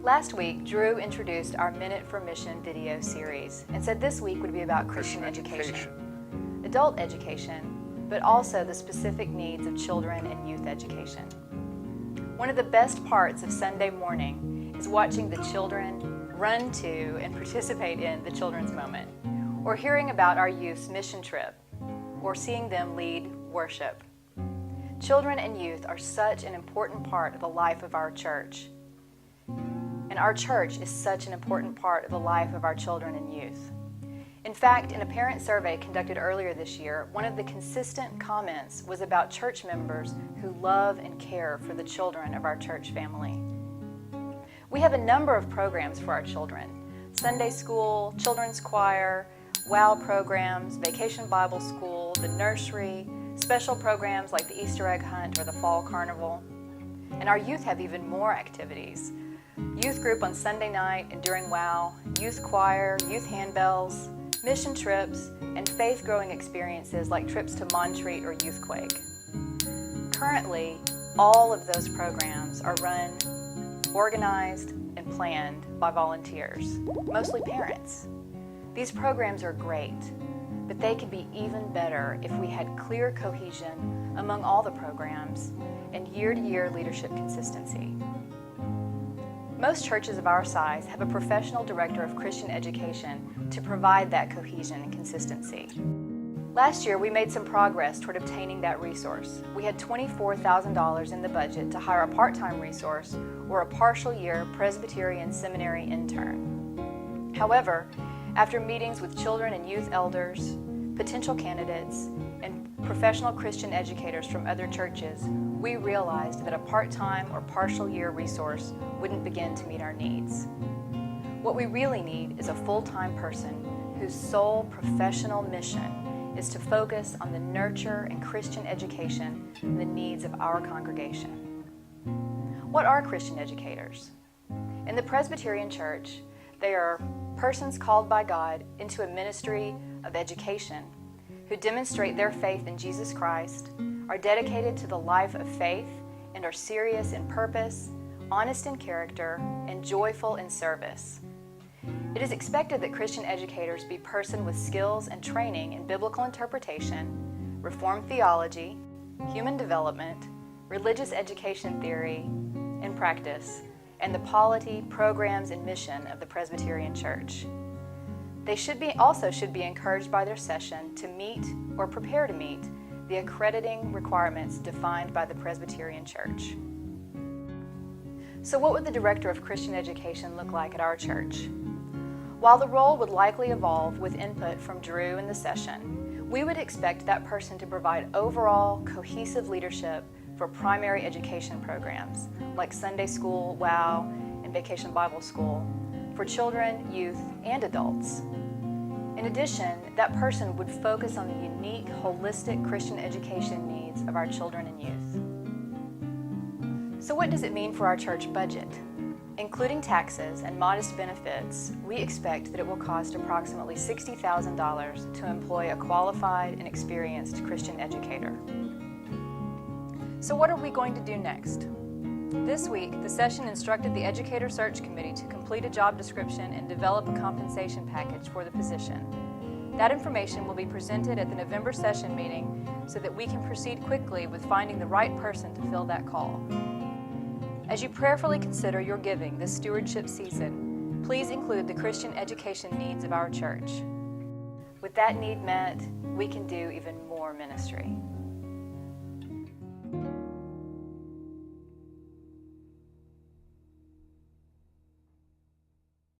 Last week, Drew introduced our Minute for Mission video series and said this week would be about Christian education, adult education, but also the specific needs of children and youth education. One of the best parts of Sunday morning is watching the children run to and participate in the Children's Moment, or hearing about our youth's mission trip, or seeing them lead worship. Children and youth are such an important part of the life of our church. And our church is such an important part of the life of our children and youth. In fact, in a parent survey conducted earlier this year, one of the consistent comments was about church members who love and care for the children of our church family. We have a number of programs for our children: Sunday school, children's choir, WOW programs, Vacation Bible School, the nursery, special programs like the Easter egg hunt or the fall carnival. And our youth have even more activities: youth group on Sunday night and during WOW, youth choir, youth handbells, mission trips, and faith-growing experiences like trips to Montreat or Youth Quake. Currently, all of those programs are run, organized, and planned by volunteers, mostly parents. These programs are great, but they could be even better if we had clear cohesion among all the programs and year-to-year leadership consistency. Most churches of our size have a professional director of Christian education to provide that cohesion and consistency. Last year, we made some progress toward obtaining that resource. We had $24,000 in the budget to hire a part-time resource or a partial-year Presbyterian seminary intern. However, after meetings with children and youth elders, potential candidates, and professional Christian educators from other churches, we realized that a part-time or partial year resource wouldn't begin to meet our needs. What we really need is a full-time person whose sole professional mission is to focus on the nurture and Christian education and the needs of our congregation. What are Christian educators? In the Presbyterian Church, they are persons called by God into a ministry of education who demonstrate their faith in Jesus Christ, are dedicated to the life of faith, and are serious in purpose, honest in character, and joyful in service. It is expected that Christian educators be persons with skills and training in biblical interpretation, Reformed theology, human development, religious education theory and practice, and the polity, programs, and mission of the Presbyterian Church. They also should be encouraged by their session to meet or prepare to meet the accrediting requirements defined by the Presbyterian Church. So what would the Director of Christian Education look like at our church? While the role would likely evolve with input from Drew in the session, we would expect that person to provide overall cohesive leadership for primary education programs like Sunday school, WOW, and Vacation Bible School for children, youth, and adults. In addition, that person would focus on the unique, holistic Christian education needs of our children and youth. So what does it mean for our church budget? Including taxes and modest benefits, we expect that it will cost approximately $60,000 to employ a qualified and experienced Christian educator. So what are we going to do next? This week, the session instructed the Educator Search Committee to complete a job description and develop a compensation package for the position. That information will be presented at the November session meeting so that we can proceed quickly with finding the right person to fill that call. As you prayerfully consider your giving this stewardship season, please include the Christian education needs of our church. With that need met, we can do even more ministry.